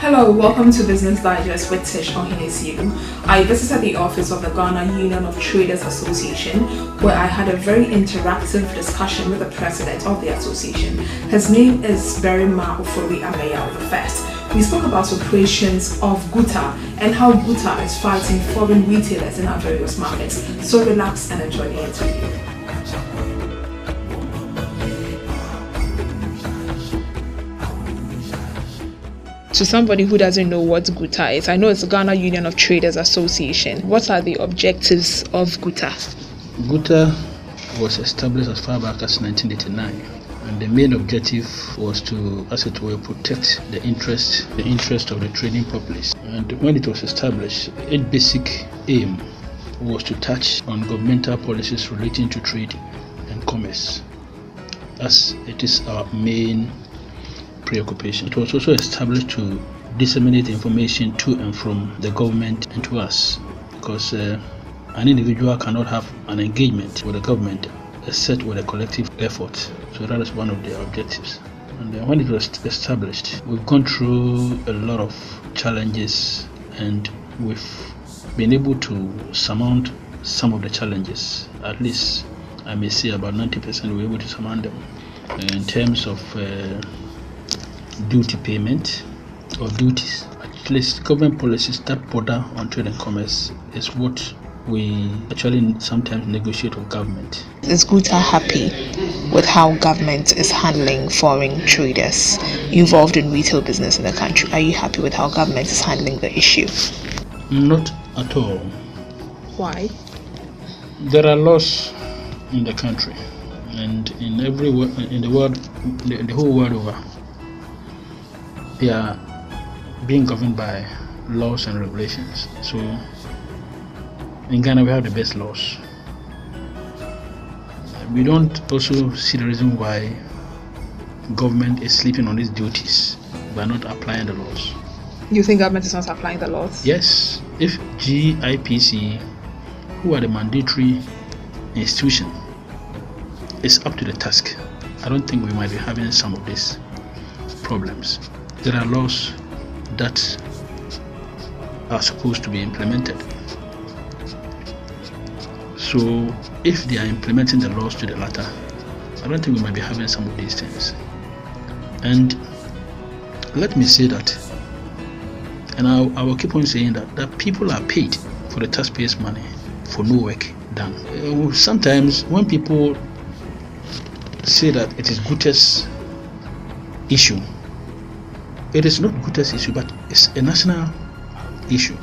Hello, welcome to Business Digest with Tish OHENE-ASIEDU. I visited the office of the Ghana Union of Traders Association, where I had a very interactive discussion with the president of the association. His name is Berima Ofori Ameya of the First. We spoke about operations of GUTA and how GUTA is fighting foreign retailers in our various markets. So relax and enjoy the interview. To somebody who doesn't know what GUTA is, I know it's the Ghana Union of Traders Association. What are the objectives of GUTA? GUTA was established as far back as 1989, and the main objective was to, as it were, protect the interest of the trading populace. And when it was established, its basic aim was to touch on governmental policies relating to trade and commerce, as it is our main preoccupation. It was also established to disseminate information to and from the government and to us, because an individual cannot have an engagement with the government except with a collective effort. So that is one of the objectives. And when it was established, we've gone through a lot of challenges, and we've been able to surmount some of the challenges. At least I may say about 90% we were able to surmount them. In terms of duty payment or duties, at least government policies that border on trade and commerce is what we actually sometimes negotiate with government. Is GUTA happy with how government is handling foreign traders involved in retail business in the country? Are you happy with how government is handling the issue? Not at all. Why? There are laws in the country, and in the world, the whole world over, they are being governed by laws and regulations. So in Ghana we have the best laws. We don't also see the reason why government is sleeping on its duties by not applying the laws. You think government is not applying the laws? Yes. If GIPC, who are the mandatory institution, is up to the task, I don't think we might be having some of these problems. There are laws that are supposed to be implemented. So if they are implementing the laws to the latter, I don't think we might be having some of these things. And let me say that, and I will keep on saying that people are paid for the taxpayers' money for no work done. Sometimes when people say that it is GUTA's issue, it is not GUTA's issue, but it's a national issue.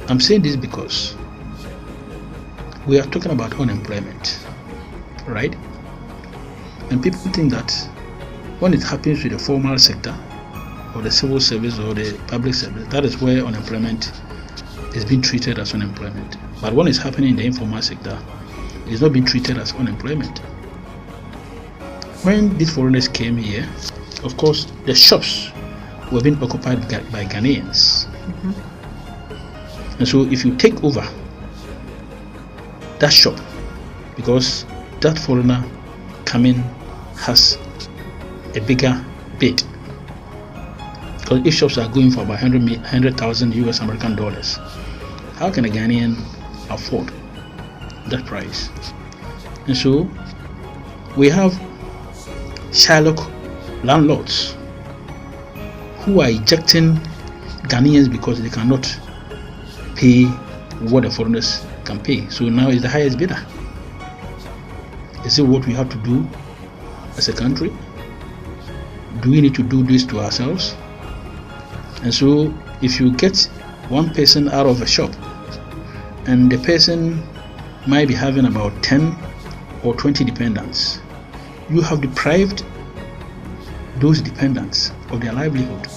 I'm saying this because we are talking about unemployment, right? And people think that when it happens with the formal sector or the civil service or the public service, that is where unemployment is being treated as unemployment. But when it's happening in the informal sector, it is not being treated as unemployment. When these foreigners came here, of course, the shops were being occupied by Ghanaians. Mm-hmm. And so if you take over that shop, because that foreigner coming has a bigger bid, because if shops are going for about 100,000 US American dollars, how can a Ghanaian afford that price? And so we have Shylock landlords who are ejecting Ghanaians because they cannot pay what the foreigners can pay. So now is the highest bidder. Is it what we have to do as a country? Do we need to do this to ourselves? And so if you get one person out of a shop and the person might be having about 10 or 20 dependents, you have deprived those dependents of their livelihood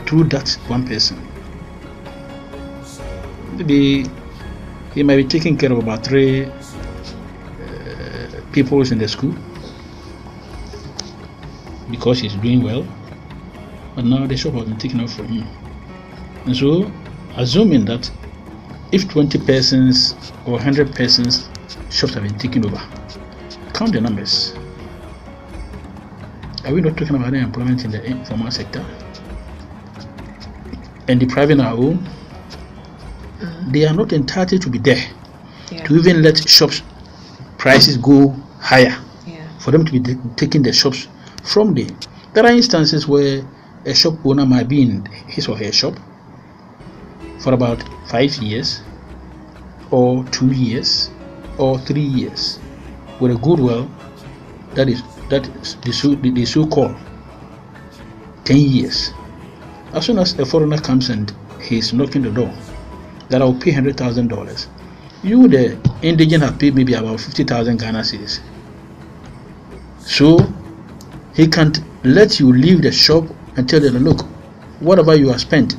through that one person. Maybe he might be taking care of about 3 people in the school because he's doing well, but now the shop has been taken off from him. And so, assuming that if 20 persons or 100 persons shops have been taken over, count the numbers. Are we not talking about unemployment in the informal sector? and depriving our own, they are not entitled to be there to even let shops prices go higher for them to be taking the shops from there. There are instances where a shop owner might be in his or her shop for about 5 years or 2 years or 3 years with a goodwill that is the so-called 10 years. As soon as a foreigner comes and he's knocking the door that I'll pay $100,000, you the indigent have paid maybe about 50,000 Ghana cedis. So he can't let you leave the shop and tell them, look, whatever you have spent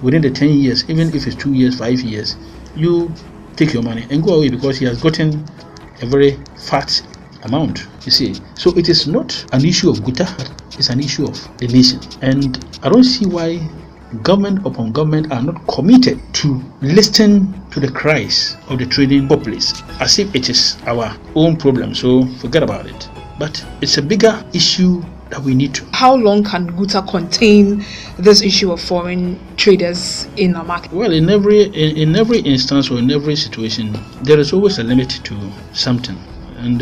within the 10 years, even if it's 2 years, 5 years, you take your money and go away, because he has gotten a very fat amount, you see. So it is not an issue of GUTA, it's an issue of the nation. And I don't see why government upon government are not committed to listen to the cries of the trading populace, as if it is our own problem, so forget about it. But it's a bigger issue that we need to. How long can GUTA contain this issue of foreign traders in our market? Well, in every instance or in every situation, there is always a limit to something, and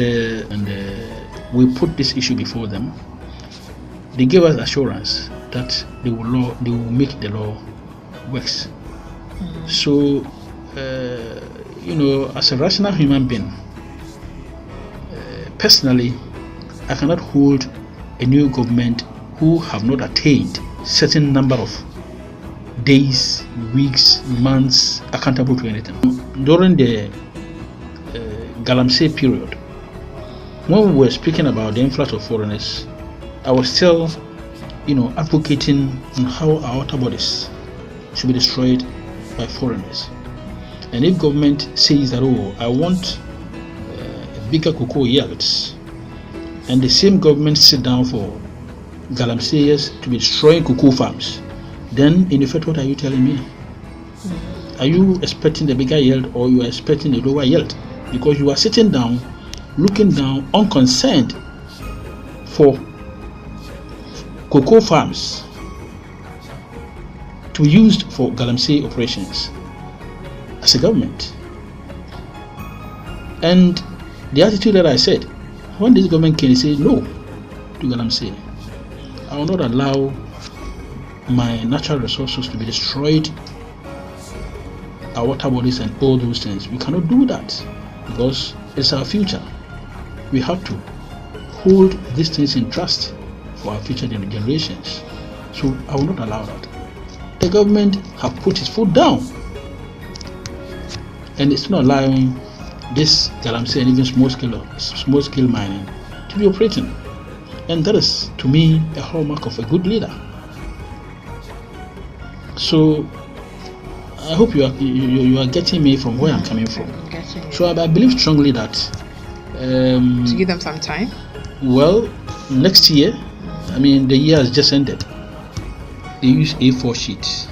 we put this issue before them. They gave us assurance that they will make the law works. So, as a rational human being, personally, I cannot hold a new government who have not attained certain number of days, weeks, months accountable to anything. During the Galamsey period, when we were speaking about the influx of foreigners, I was still, advocating on how our water bodies should be destroyed by foreigners. And if government says that, I want bigger cocoa yields, and the same government sit down for Galamseyers to be destroying cocoa farms, then in effect, what are you telling me? Are you expecting the bigger yield, or you are expecting the lower yield? Because you are sitting down, looking down, unconcerned for cocoa farms to be used for Galamsey operations as a government. And the attitude that I said, when this government can say no to Galamsey, I will not allow my natural resources to be destroyed, our water bodies and all those things. We cannot do that, because it's our future. We have to hold these things in trust for our future generations. So I will not allow that. The government have put its foot down, and it's not allowing this Galamsey and even small scale mining to be operating. And that is, to me, a hallmark of a good leader. So I hope you are getting me from where I'm coming from. So I believe strongly that to give them some time. Well, next year, the year has just ended. They use A4 sheets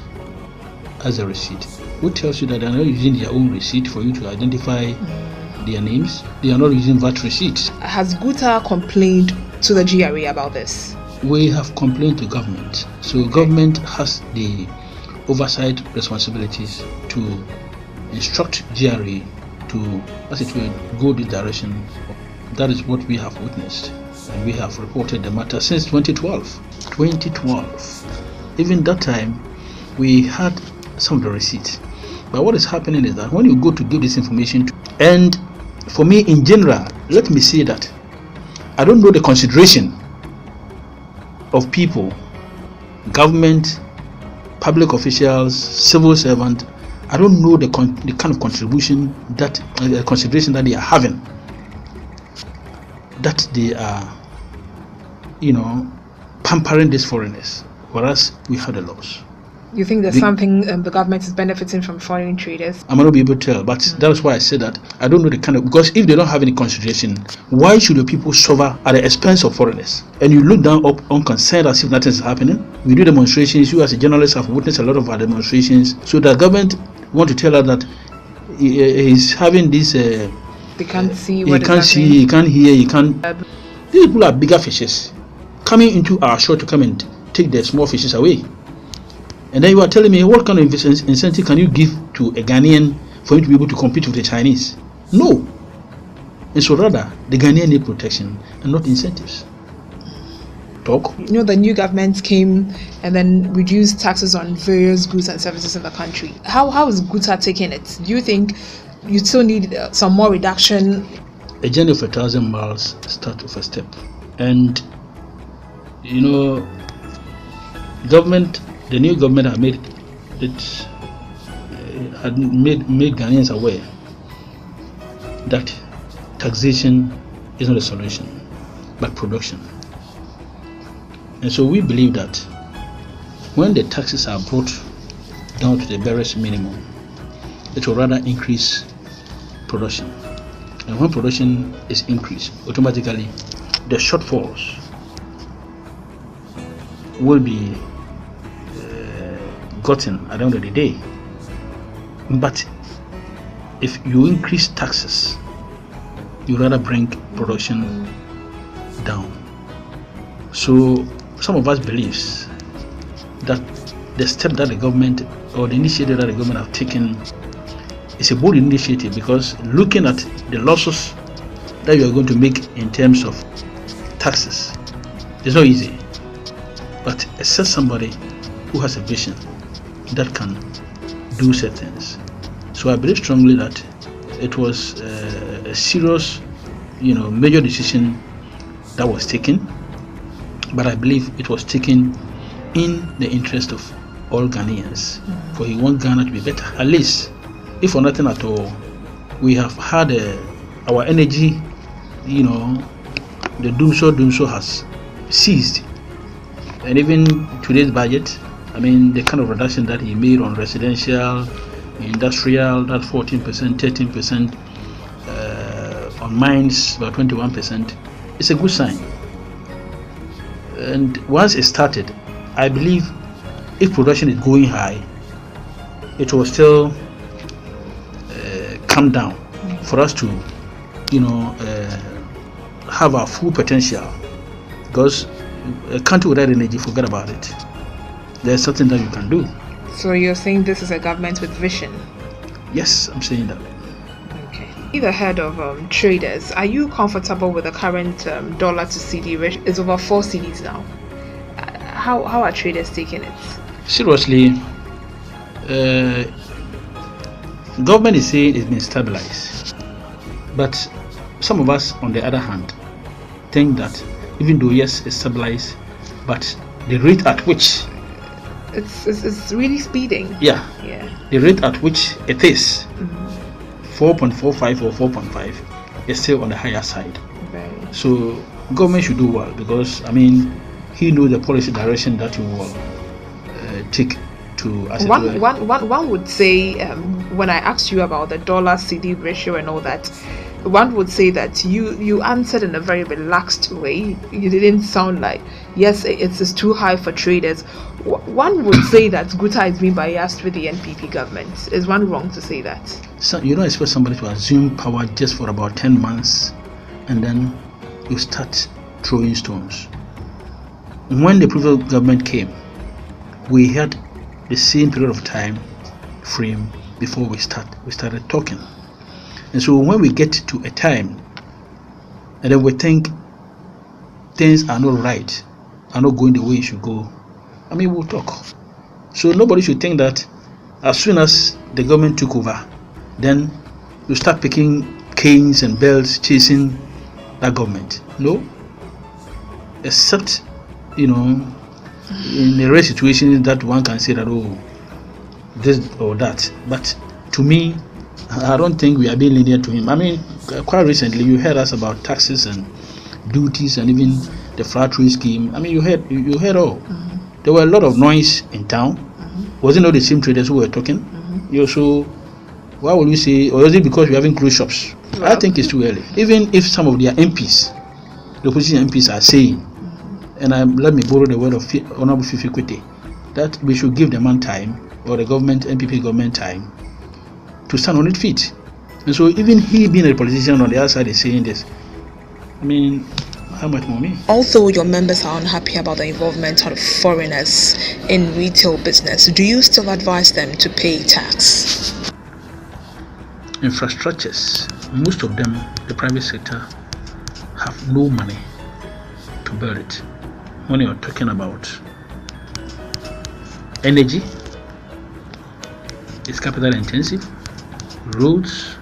as a receipt, which tells you that they are not using their own receipt for you to identify their names. They are not using VAT receipts. Has GUTA complained to the GRA about this? We have complained to government. So government has the oversight responsibilities to instruct GRA to, as it were, go this direction. That is what we have witnessed, and we have reported the matter since 2012. Even that time, we had some of the receipts. But what is happening is that when you go to give this information and for me in general, let me say that I don't know the consideration of people, government, public officials, civil servant. I don't know the kind of contribution that consideration that they are having, that they are pampering these foreigners, whereas we have the laws. You think there's something the government is benefiting from foreign traders? I might not be able to tell, but that is why I said that I don't know the kind of, because if they don't have any consideration, why should the people suffer at the expense of foreigners? And you look down up unconcerned as if nothing is happening. We do demonstrations. You as a journalist have witnessed a lot of our demonstrations. So the government want to tell us that he's having this. They can't see. He can't see. He can't hear. He can't. These people are bigger fishes coming into our shore to come and take the small fishes away. And then you are telling me, what kind of incentive can you give to a Ghanaian for him to be able to compete with the Chinese? No. And so rather, the Ghanaian need protection and not incentives. Talk. You know, the new government came and then reduced taxes on various goods and services in the country. How is GUTA taking it? Do you think you still need some more reduction? A journey of 1,000 miles starts with a step. And, you know, the new government had made Ghanaians aware that taxation is not a solution, but production. And so we believe that when the taxes are brought down to the barest minimum, it will rather increase production. And when production is increased, automatically the shortfalls will be gotten at the end of the day. But if you increase taxes, you rather bring production down. So some of us believes that the step that the government or the initiative that the government have taken is a bold initiative, because looking at the losses that you are going to make in terms of taxes is not easy. But except somebody who has a vision that can do certain things. So I believe strongly that it was a serious, major decision that was taken. But I believe it was taken in the interest of all Ghanaians, for he wants Ghana to be better. At least, if for nothing at all, we have had our energy, the doom show has ceased. And even today's budget, the kind of reduction that he made on residential, industrial, that 14%, 13%, on mines, about 21%, it's a good sign. And once it started, I believe if production is going high, it will still come down for us to, have our full potential. Because a country without energy, forget about it. There's something that you can do. So you're saying this is a government with vision? Yes, I'm saying that. Okay. Be the head of traders, are you comfortable with the current dollar to CD ratio? It's over 4 CDs now. How are traders taking it? Seriously, government is saying it's been stabilized, but some of us, on the other hand, think that even though yes, it's stabilized, but the rate at which it's really speeding. Yeah. The rate at which it is 4.45 or 4.5 is still on the higher side. Right. So government should do well, because he knows the policy direction that he will take to. As one would say, when I asked you about the dollar CD ratio and all that, one would say that you answered in a very relaxed way. You didn't sound like, yes, it's too high for traders. One would say that GUTA is being biased with the NPP government. Is one wrong to say that? So you don't expect somebody to assume power just for about 10 months and then you start throwing stones. When the previous government came, we had the same period of time frame before we started talking. And so when we get to a time and then we think things are not right, are not going the way it should go, we'll talk. So nobody should think that as soon as the government took over, then you start picking canes and bells chasing that government. No. Except, in a rare situation that one can say that, oh, this or that. But to me, I don't think we are being lenient to him. Quite recently you heard us about taxes and duties and even the flat rate scheme. You heard all. There were a lot of noise in town. Wasn't all the same traders who were talking? So why would you say, or is it because we haven't closed shops? Well, I think it's too early. Even if some of their MPs, the opposition MPs, are saying, and let me borrow the word of Honorable Fifi Kwete, that we should give the man time, or the government, NPP government, time to stand on its feet. And so even he being a politician on the other side is saying this. I How much more me? Although your members are unhappy about the involvement of foreigners in retail business, do you still advise them to pay tax? Infrastructures, most of them, the private sector, have no money to build it. When you're talking about energy, it's capital intensive. Roads,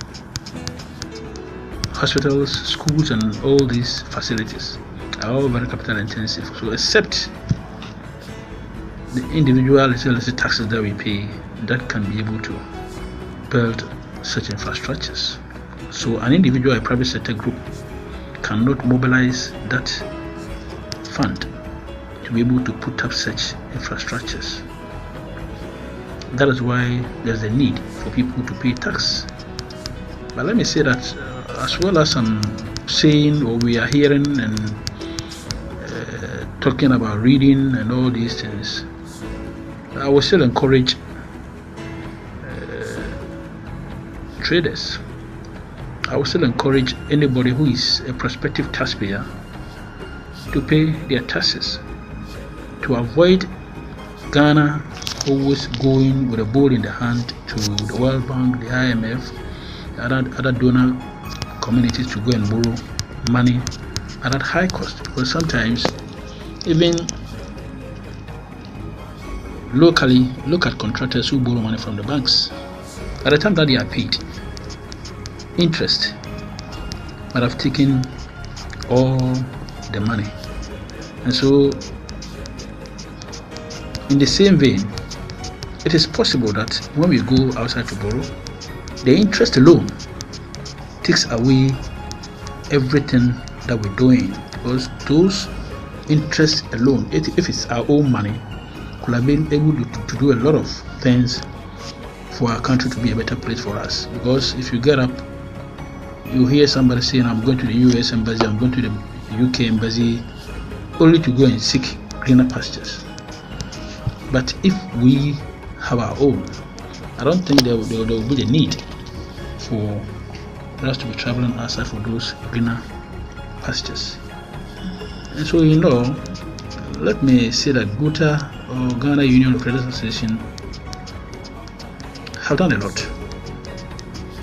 hospitals, schools, and all these facilities are all very capital intensive. So except the individual taxes that we pay, that can be able to build such infrastructures. So an individual, a private sector group cannot mobilize that fund to be able to put up such infrastructures. That is why there's a need for people to pay tax. But let me say that as well as I'm saying, or we are hearing and talking about reading and all these things, I will still encourage traders. I will still encourage anybody who is a prospective taxpayer to pay their taxes, to avoid Ghana always going with a ball in the hand to the World Bank, the IMF, other donor communities to go and borrow money at that high cost. Because sometimes even locally, look at contractors who borrow money from the banks. By the time that they are paid, interest might have taken all the money. And so in the same vein, it is possible that when we go outside to borrow, the interest alone takes away everything that we're doing, because those interest alone, if it's our own money, could have been able to do a lot of things for our country to be a better place for us. Because if you get up, you hear somebody saying, I'm going to the US embassy, I'm going to the UK embassy, only to go and seek greener pastures. But if we have our own, I don't think there will be the need for us to be traveling outside for those greener pastures. And so, let me say that GUTA, or Ghana Union of Traders Association, have done a lot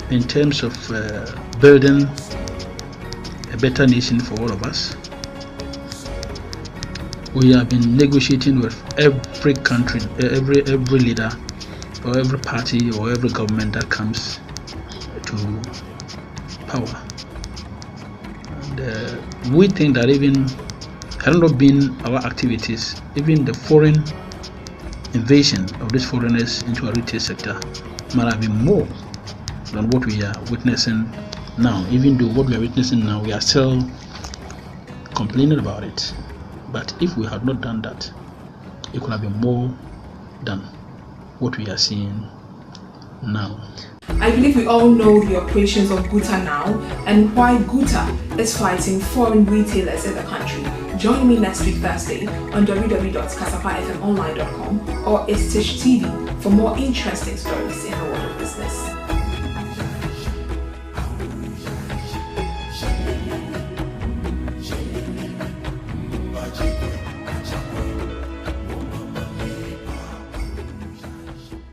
in terms of building a better nation for all of us. We have been negotiating with every country, every leader, or every party, or every government that comes to power. And we think that even had not been our activities, even the foreign invasion of these foreigners into our retail sector might have been more than what we are witnessing now. Even though what we are witnessing now, we are still complaining about it. But if we had not done that, it could have been more than what we are seeing now. I believe we all know the operations of GUTA now and why GUTA is fighting foreign retailers in the country. Join me next week Thursday on www.kasapafmonline.com or Istish TV for more interesting stories in the world of business.